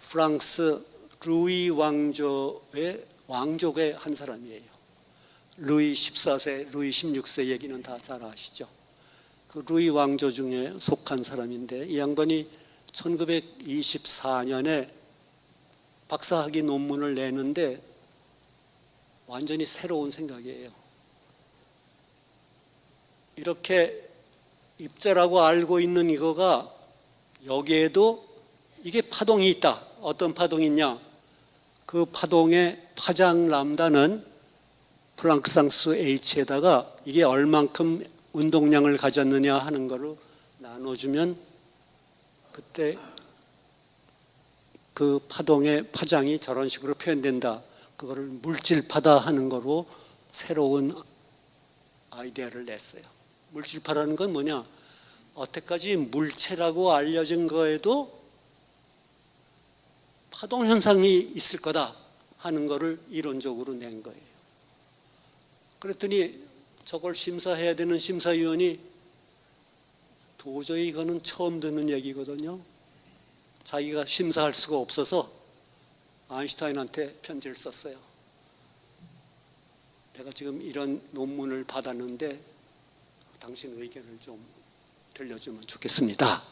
프랑스 루이 왕족의 한 사람이에요. 루이 14세, 루이 16세 얘기는 다 잘 아시죠? 그 루이 왕조 중에 속한 사람인데, 이 양반이 1924년에 박사학위 논문을 내는데 완전히 새로운 생각이에요. 이렇게 입자라고 알고 있는 이거가 여기에도 이게 파동이 있다. 어떤 파동이 있냐? 그 파동의 파장 람다는 플랑크 상수 H에다가 이게 얼만큼 운동량을 가졌느냐 하는 거로 나눠주면, 그때 그 파동의 파장이 저런 식으로 표현된다. 그거를 물질파다 하는 거로 새로운 아이디어를 냈어요. 물질파라는 건 뭐냐? 여태까지 물체라고 알려진 거에도 파동 현상이 있을 거다 하는 거를 이론적으로 낸 거예요. 그랬더니 저걸 심사해야 되는 심사위원이 도저히 이거는 처음 듣는 얘기거든요. 자기가 심사할 수가 없어서 아인슈타인한테 편지를 썼어요. 내가 지금 이런 논문을 받았는데 당신 의견을 좀 들려주면 좋겠습니다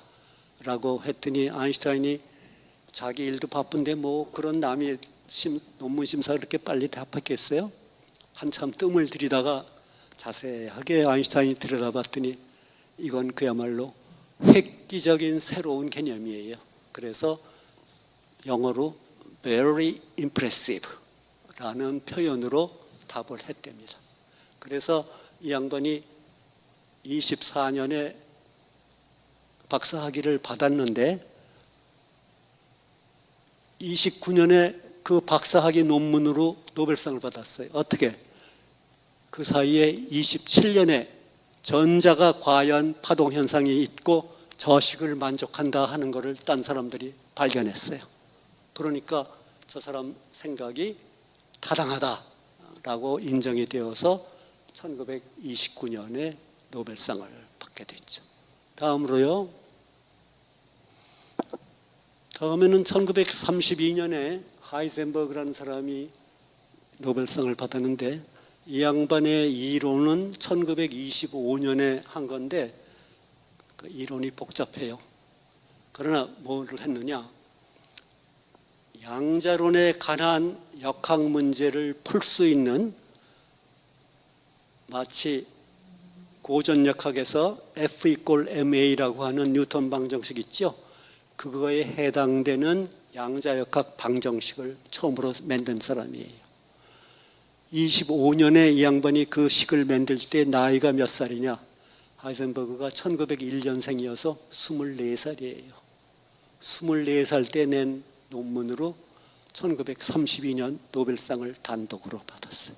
라고 했더니, 아인슈타인이 자기 일도 바쁜데 뭐 그런 남이 논문 심사 그렇게 빨리 답했겠어요? 한참 뜸을 들이다가 자세하게 아인슈타인이 들여다봤더니 이건 그야말로 획기적인 새로운 개념이에요. 그래서 영어로 very impressive 라는 표현으로 답을 했답니다. 그래서 이 양반이 24년에 박사학위를 받았는데 29년에 그 박사학위 논문으로 노벨상을 받았어요. 어떻게? 그 사이에 27년에 전자가 과연 파동 현상이 있고 저식을 만족한다 하는 것을 딴 사람들이 발견했어요. 그러니까 저 사람 생각이 타당하다라고 인정이 되어서 1929년에 노벨상을 받게 됐죠. 다음으로요. 다음에는 1932년에 하이젠버그라는 사람이 노벨상을 받았는데 이 양반의 이론은 1925년에 한 건데 그 이론이 복잡해요. 그러나 뭐를 했느냐? 양자론에 관한 역학 문제를 풀 수 있는 마치 고전역학에서 F=ma라고 하는 뉴턴 방정식 있죠? 그거에 해당되는 양자역학 방정식을 처음으로 만든 사람이에요. 25년에 이 양반이 그 식을 만들 때 나이가 몇 살이냐? 하이젠버그가 1901년생이어서 24살이에요. 24살 때 낸 논문으로 1932년 노벨상을 단독으로 받았어요.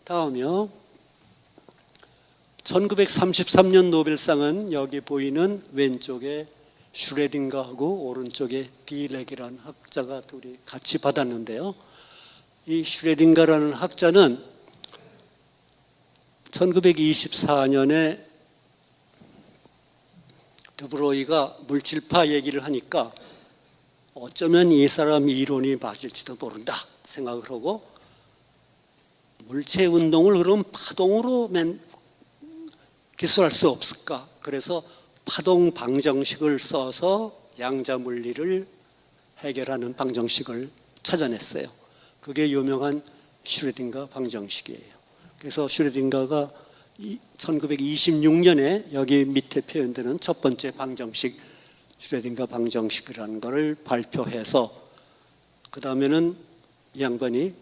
다음이요. 1933년 노벨상은 여기 보이는 왼쪽에 슈레딩거하고 오른쪽에 디렉이라는 학자가 둘이 같이 받았는데요. 이 슈레딩거라는 학자는 1924년에 드브로이가 물질파 얘기를 하니까 어쩌면 이 사람 이론이 맞을지도 모른다 생각을 하고 물체 운동을 그럼 파동으로 기술할 수 없을까? 그래서 파동 방정식을 써서 양자 물리를 해결하는 방정식을 찾아냈어요. 그게 유명한 슈레딩거 방정식이에요. 그래서 슈레딩거가 1926년에 여기 밑에 표현되는 첫 번째 방정식, 슈레딩거 방정식이라는 것을 발표해서 그 다음에는 이 양반이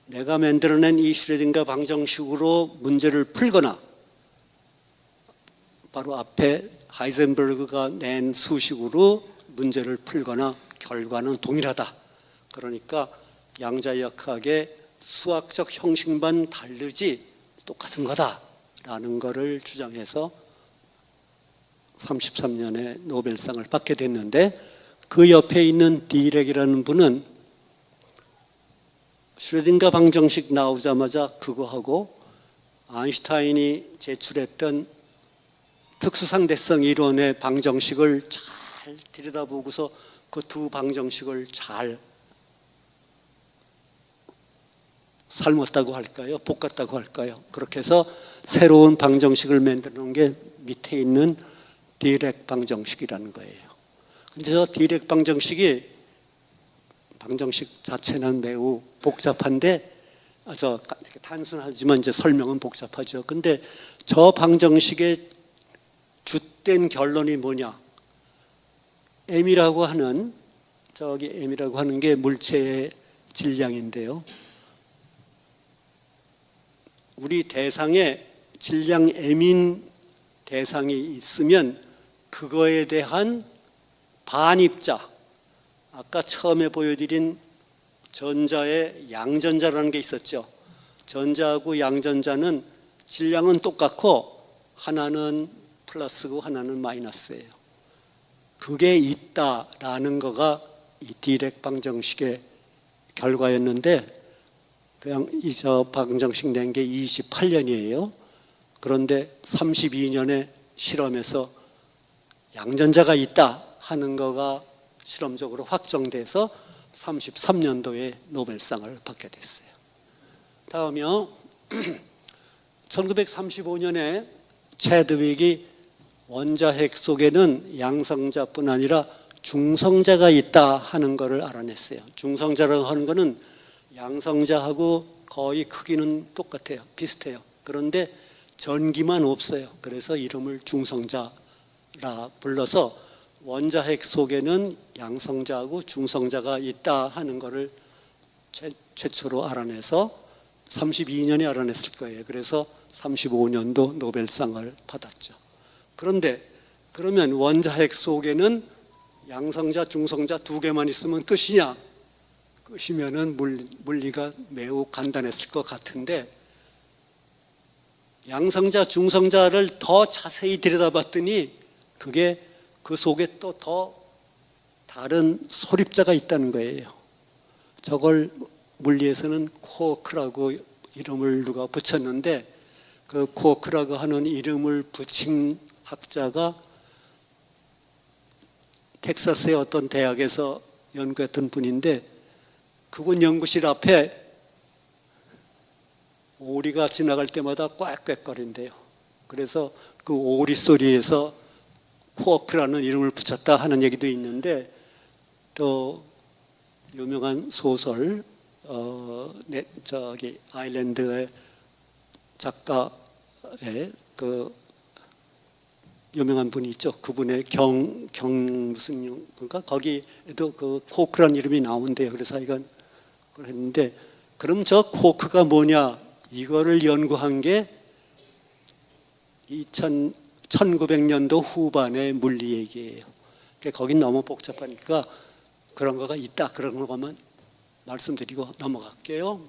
내가 만들어낸 이 슈레딩거 방정식으로 문제를 풀거나 바로 앞에 하이젠버그가 낸 수식으로 문제를 풀거나 결과는 동일하다. 그러니까 양자역학의 수학적 형식만 다르지 똑같은 거다라는 것을 주장해서 33년에 노벨상을 받게 됐는데 그 옆에 있는 디렉이라는 분은 슈레딩거 방정식 나오자마자 그거하고 아인슈타인이 제출했던 특수상대성 이론의 방정식을 잘 들여다보고서 그 두 방정식을 잘 삶았다고 할까요? 볶았다고 할까요? 그렇게 해서 새로운 방정식을 만들어 놓은 게 밑에 있는 디렉 방정식이라는 거예요. 근데 저 디렉 방정식 자체는 매우 복잡한데 단순하지만 이제 설명은 복잡하죠. 근데 저 방정식의 주된 결론이 뭐냐? M이라고 하는 게 물체의 질량인데요. 우리 대상에 질량 M인 대상이 있으면 그거에 대한 반입자, 아까 처음에 보여드린 전자의 양전자라는 게 있었죠. 전자하고 양전자는 질량은 똑같고 하나는 플러스고 하나는 마이너스예요. 그게 있다라는 거가 이 디렉 방정식의 결과였는데 그냥 저 방정식 낸 게 28년이에요. 그런데 32년에 실험에서 양전자가 있다 하는 거가 실험적으로 확정돼서 33년도에 노벨상을 받게 됐어요. 다음이요. 1935년에 채드윅이 원자핵 속에는 양성자뿐 아니라 중성자가 있다 하는 것을 알아냈어요. 중성자라고 하는 것은 양성자하고 거의 크기는 똑같아요. 비슷해요. 그런데 전기만 없어요. 그래서 이름을 중성자라 불러서 원자핵 속에는 양성자하고 중성자가 있다 하는 것을 최초로 알아내서 32년에 알아냈을 거예요. 그래서 35년도 노벨상을 받았죠. 그런데 그러면 원자핵 속에는 양성자, 중성자 두 개만 있으면 끝이냐? 끝이면은 물리가 매우 간단했을 것 같은데, 양성자, 중성자를 더 자세히 들여다봤더니 그게 그 속에 또 더 다른 소립자가 있다는 거예요. 저걸 물리에서는 쿼크라고 이름을 누가 붙였는데, 그 쿼크라고 하는 이름을 붙인 학자가 텍사스의 어떤 대학에서 연구했던 분인데, 그분 연구실 앞에 오리가 지나갈 때마다 꽥꽥거린대요. 그래서 그 오리 소리에서 쿼크라는 이름을 붙였다 하는 얘기도 있는데, 또 유명한 소설 아일랜드의 작가의 그 유명한 분이 있죠. 그분의 무슨 그러니까 거기에도 그 쿼크라는 이름이 나온대요. 그래서 이건 그걸 했는데, 그럼 저 쿼크가 뭐냐? 이거를 연구한 게 1900년도 후반의 물리 얘기예요. 그러니까 거긴 너무 복잡하니까 그런 거가 있다, 그런 것만 말씀드리고 넘어갈게요.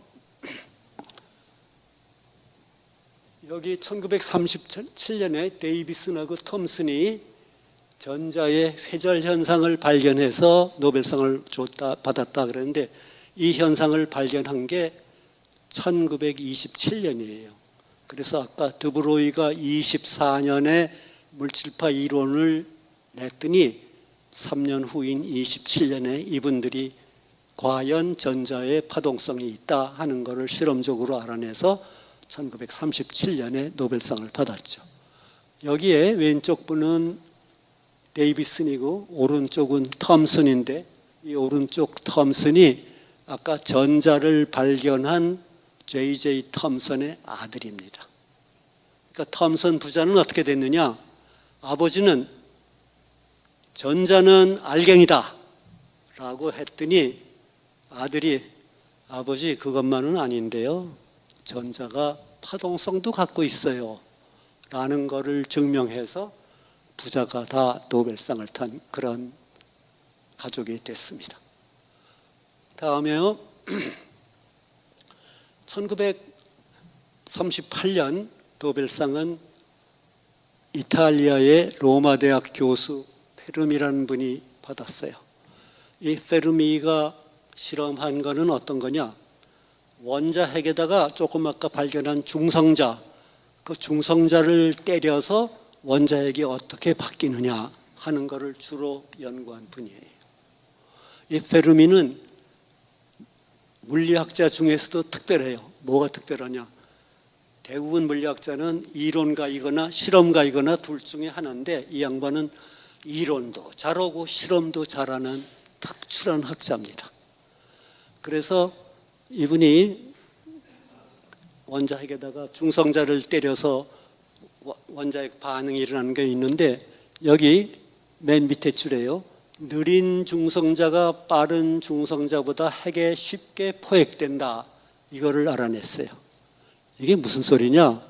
여기 1937년에 데이비슨하고 톰슨이 전자의 회절 현상을 발견해서 노벨상을 받았다 그랬는데, 이 현상을 발견한 게 1927년이에요. 그래서 아까 드브로이가 24년에 물질파 이론을 냈더니 3년 후인 27년에 이분들이 과연 전자의 파동성이 있다 하는 것을 실험적으로 알아내서 1937년에 노벨상을 받았죠. 여기에 왼쪽 분은 데이비슨이고 오른쪽은 톰슨인데, 이 오른쪽 톰슨이 아까 전자를 발견한 J.J. 톰슨의 아들입니다. 그러니까 톰슨 부자는 어떻게 됐느냐? 아버지는 전자는 알갱이다 라고 했더니 아들이, 아버지 그것만은 아닌데요, 전자가 파동성도 갖고 있어요 라는 것을 증명해서 부자가 다 노벨상을 탄 그런 가족이 됐습니다. 다음에요. 1938년 노벨상은 이탈리아의 로마 대학 교수 페르미라는 분이 받았어요. 이 페르미가 실험한 거는 어떤 거냐? 원자핵에다가 조금 아까 발견한 중성자, 그 중성자를 때려서 원자핵이 어떻게 바뀌느냐 하는 것을 주로 연구한 분이에요. 이 페르미는 물리학자 중에서도 특별해요. 뭐가 특별하냐? 대부분 물리학자는 이론가이거나 실험가이거나 둘 중에 하나인데, 이 양반은 이론도 잘하고 실험도 잘하는 특출한 학자입니다. 그래서 이분이 원자핵에다가 중성자를 때려서 원자핵 반응이 일어나는 게 있는데, 여기 맨 밑에 줄에요, 느린 중성자가 빠른 중성자보다 핵에 쉽게 포획된다, 이거를 알아냈어요. 이게 무슨 소리냐?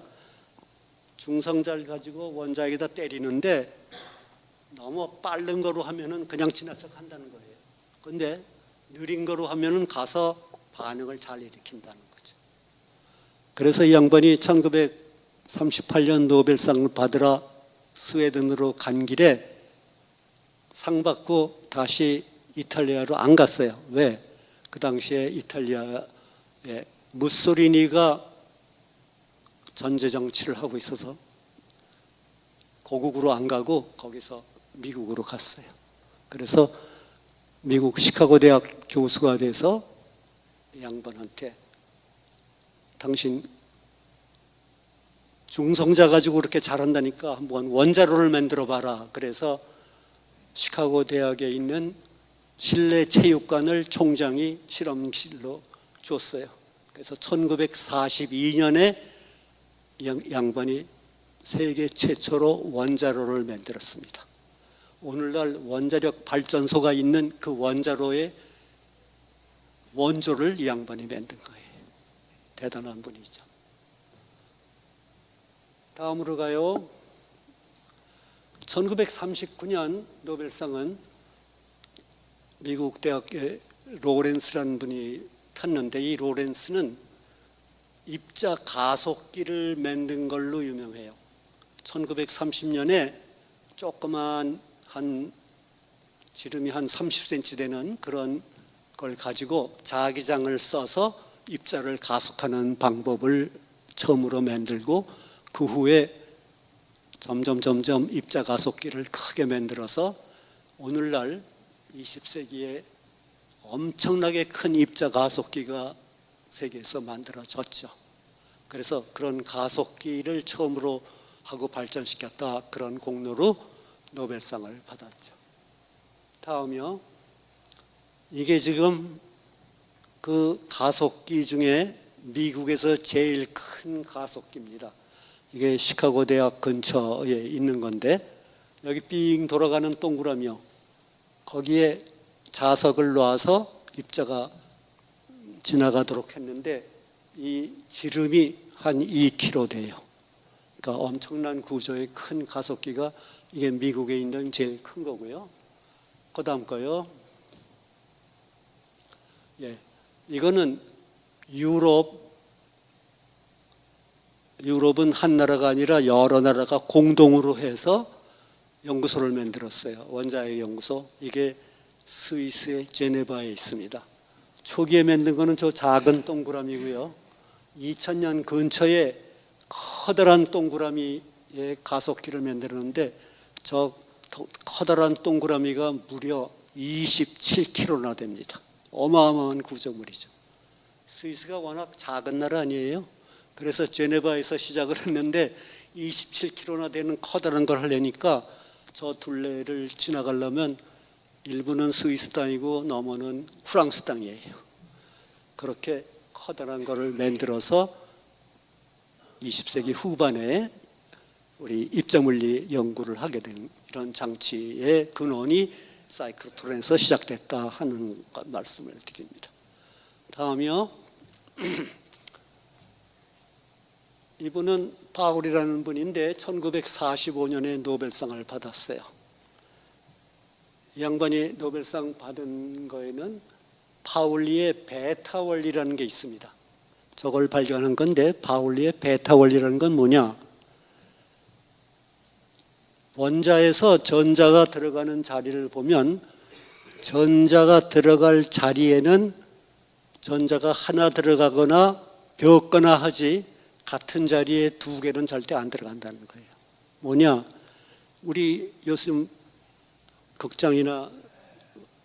중성자를 가지고 원자핵에다 때리는데 너무 빠른 거로 하면은 그냥 지나쳐 간다는 거예요. 그런데 느린 거로 하면은 가서 반응을 잘 일으킨다는 거죠. 그래서 이 양반이 1938년 노벨상을 받으러 스웨덴으로 간 길에 상 받고 다시 이탈리아로 안 갔어요. 왜? 그 당시에 이탈리아에 무솔리니가 전제 정치를 하고 있어서 고국으로 안 가고 거기서 미국으로 갔어요. 그래서 미국 시카고 대학 교수가 돼서 양반한테 당신 중성자 가지고 그렇게 잘한다니까 한번 원자로를 만들어 봐라. 그래서 시카고 대학에 있는 실내 체육관을 총장이 실험실로 줬어요. 그래서 1942년에 양반이 세계 최초로 원자로를 만들었습니다. 오늘날 원자력 발전소가 있는 그 원자로의 원조를 이 양반이 만든 거예요. 대단한 분이죠. 다음으로 가요. 1939년 노벨상은 미국 대학의 로렌스라는 분이 탔는데, 이 로렌스는 입자 가속기를 만든 걸로 유명해요. 1930년에 조그만 지름이 한 30cm 되는 그런 걸 가지고 자기장을 써서 입자를 가속하는 방법을 처음으로 만들고, 그 후에 점점 입자 가속기를 크게 만들어서 오늘날 20세기에 엄청나게 큰 입자 가속기가 세계에서 만들어졌죠. 그래서 그런 가속기를 처음으로 하고 발전시켰다, 그런 공로로 노벨상을 받았죠. 다음이요. 이게 지금 그 가속기 중에 미국에서 제일 큰 가속기입니다. 이게 시카고 대학 근처에 있는 건데, 여기 삥 돌아가는 동그라미요. 거기에 자석을 놔서 입자가 지나가도록 했는데, 이 지름이 한 2km 돼요. 그러니까 엄청난 구조의 큰 가속기가, 이게 미국에 있는 제일 큰 거고요. 그 다음 거요. 예, 이거는 유럽은 한 나라가 아니라 여러 나라가 공동으로 해서 연구소를 만들었어요. 원자핵 연구소. 이게 스위스의 제네바에 있습니다. 초기에 만든 거는 저 작은 동그라미고요. 2000년 근처에 커다란 동그라미의 가속기를 만들었는데, 저 커다란 동그라미가 무려 27km나 됩니다. 어마어마한 구조물이죠. 스위스가 워낙 작은 나라 아니에요. 그래서 제네바에서 시작을 했는데 27km나 되는 커다란 걸 하려니까 저 둘레를 지나가려면 일부는 스위스 땅이고 너머는 프랑스 땅이에요. 그렇게 커다란 거를 만들어서 20세기 후반에 우리 입자물리 연구를 하게 된 이런 장치의 근원이 사이클로트론에서 시작됐다 하는 말씀을 드립니다. 다음이요. 이분은 파울이라는 분인데 1945년에 노벨상을 받았어요. 이 양반이 노벨상 받은 거에는 파울리의 베타 원리라는 게 있습니다. 저걸 발견한 건데, 파울리의 베타 원리라는 건 뭐냐? 원자에서 전자가 들어가는 자리를 보면, 전자가 들어갈 자리에는 전자가 하나 들어가거나 벽거나 하지, 같은 자리에 두 개는 절대 안 들어간다는 거예요. 뭐냐? 우리 요즘 극장이나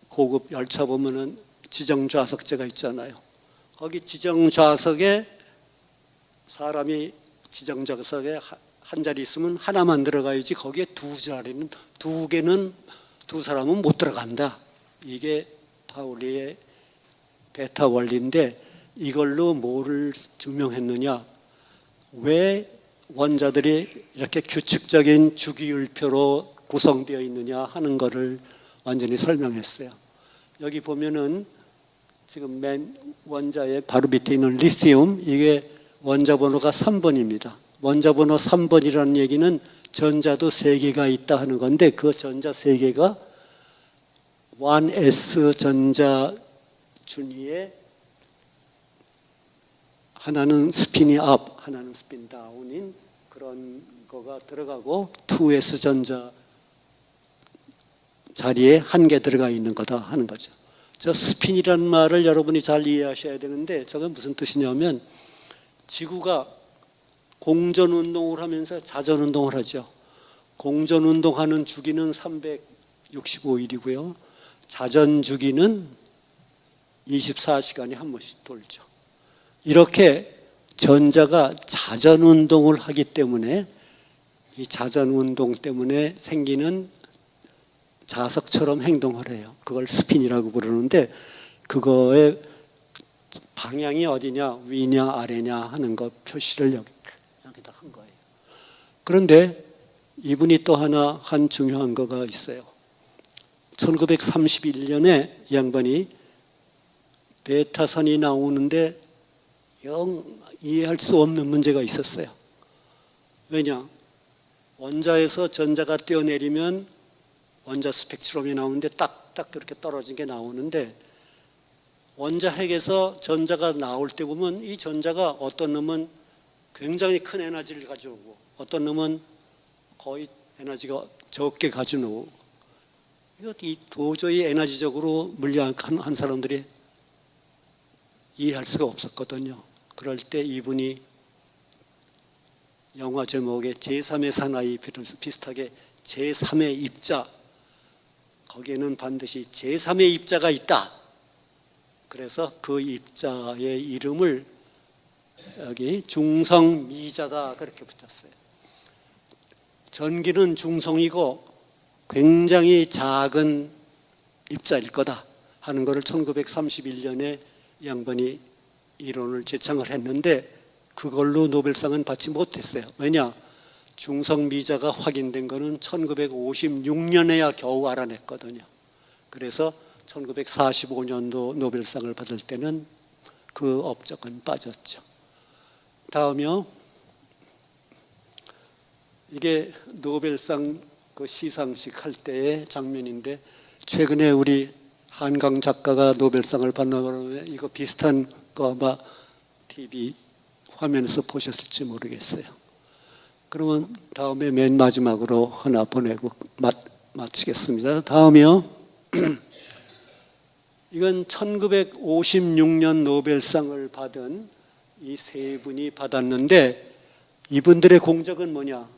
고급 열차 보면은 지정좌석제가 있잖아요. 거기 지정좌석에 사람이 지정좌석에 한 자리 있으면 하나만 들어가야지, 거기에 두 개는 두 사람은 못 들어간다. 이게 파울리의 베타 원리인데, 이걸로 뭐를 증명했느냐? 왜 원자들이 이렇게 규칙적인 주기율표로 구성되어 있느냐 하는 것을 완전히 설명했어요. 여기 보면은 지금 맨 원자의 바로 밑에 있는 리튬, 이게 원자 번호가 3번입니다. 원자 번호 3번이라는 얘기는 전자도 3개가 있다 하는 건데, 그 전자 3개가 1s 전자 준위에 하나는 스핀이 업, 하나는 스핀 다운인 그런 거가 들어가고, 2s 전자 자리에 한 개 들어가 있는 거다 하는 거죠. 저 스핀이라는 말을 여러분이 잘 이해하셔야 되는데, 저건 무슨 뜻이냐면, 지구가 공전운동을 하면서 자전운동을 하죠. 공전운동하는 주기는 365일이고요. 자전주기는 24시간에 한 번씩 돌죠. 이렇게 전자가 자전운동을 하기 때문에, 이 자전운동 때문에 생기는 자석처럼 행동을 해요. 그걸 스핀이라고 부르는데, 그거의 방향이 어디냐, 위냐 아래냐 하는 거 표시를 여기다 한 거예요. 그런데 이분이 또 하나 한 중요한 거가 있어요. 1931년에 이 양반이 베타선이 나오는데 영 이해할 수 없는 문제가 있었어요. 왜냐? 원자에서 전자가 뛰어내리면 원자 스펙트럼이 나오는데 딱딱 그렇게 떨어진 게 나오는데, 원자 핵에서 전자가 나올 때 보면 이 전자가 어떤 놈은 굉장히 큰 에너지를 가져오고 어떤 놈은 거의 에너지가 적게 가져오고, 이 도저히 에너지적으로 물리학한 사람들이 이해할 수가 없었거든요. 그럴 때 이분이 영화 제목에 제3의 사나이 비슷하게 제3의 입자, 거기에는 반드시 제3의 입자가 있다. 그래서 그 입자의 이름을 여기 중성미자다 그렇게 붙였어요. 전기는 중성이고 굉장히 작은 입자일 거다 하는 것을 1931년에 양반이 이론을 제창을 했는데, 그걸로 노벨상은 받지 못했어요. 왜냐? 중성미자가 확인된 거는 1956년에야 겨우 알아냈거든요. 그래서 1945년도 노벨상을 받을 때는 그 업적은 빠졌죠. 다음이요. 이게 노벨상 그 시상식 할 때의 장면인데, 최근에 우리 한강 작가가 노벨상을 받는 이거 비슷한 거 아마 TV 화면에서 보셨을지 모르겠어요. 그러면 다음에 맨 마지막으로 하나 보내고 마치겠습니다. 다음이요. 이건 1956년 노벨상을 받은 이 세 분이 받았는데, 이분들의 공적은 뭐냐?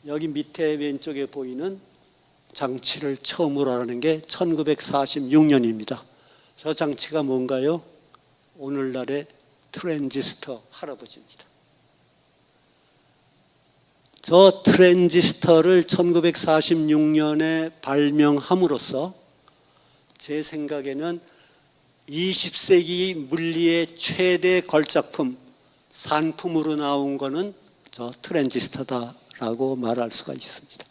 여기 밑에 왼쪽에 보이는 장치를 처음으로 하는 게 1946년입니다. 저 장치가 뭔가요? 오늘날의 트랜지스터 할아버지입니다. 저 트랜지스터를 1946년에 발명함으로써 제 생각에는 20세기 물리의 최대 걸작품, 산품으로 나온 거는 저 트랜지스터다라고 말할 수가 있습니다.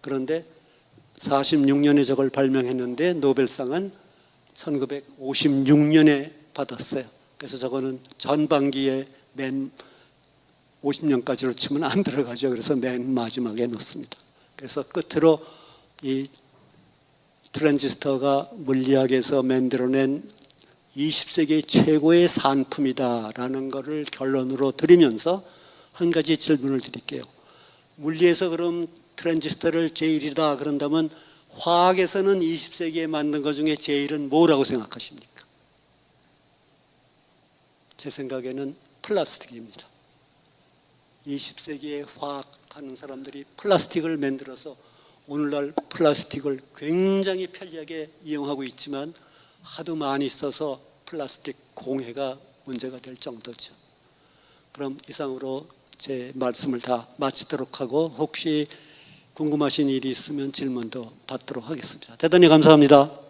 그런데 46년에 저걸 발명했는데 노벨상은 1956년에 받았어요. 그래서 저거는 전반기에 맨 50년까지로 치면 안 들어가죠. 그래서 맨 마지막에 놓습니다. 그래서 끝으로 이 트랜지스터가 물리학에서 만들어낸 20세기 최고의 산품이다라는 것을 결론으로 드리면서 한 가지 질문을 드릴게요. 물리에서 그럼 트랜지스터를 제일이다 그런다면 화학에서는 20세기에 만든 것 중에 제일은 뭐라고 생각하십니까? 제 생각에는 플라스틱입니다. 20세기에 화학하는 사람들이 플라스틱을 만들어서 오늘날 플라스틱을 굉장히 편리하게 이용하고 있지만 하도 많이 써서 플라스틱 공해가 문제가 될 정도죠. 그럼 이상으로 제 말씀을 다 마치도록 하고, 혹시 궁금하신 일이 있으면 질문도 받도록 하겠습니다. 대단히 감사합니다.